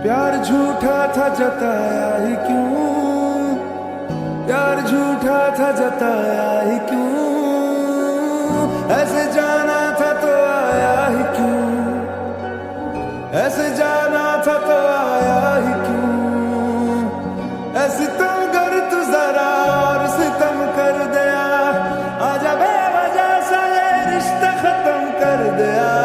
प्यार झूठा था जताया ही क्यों, प्यार झूठा था जताया ही क्यों, ऐसे जाना था तो आया ही क्यों, ऐसे जाना था तो आया ही क्यों, ऐसे तुम कर तू जरा और सितम कर दिया, आजा बेवजह सा ये रिश्ता खत्म कर दिया।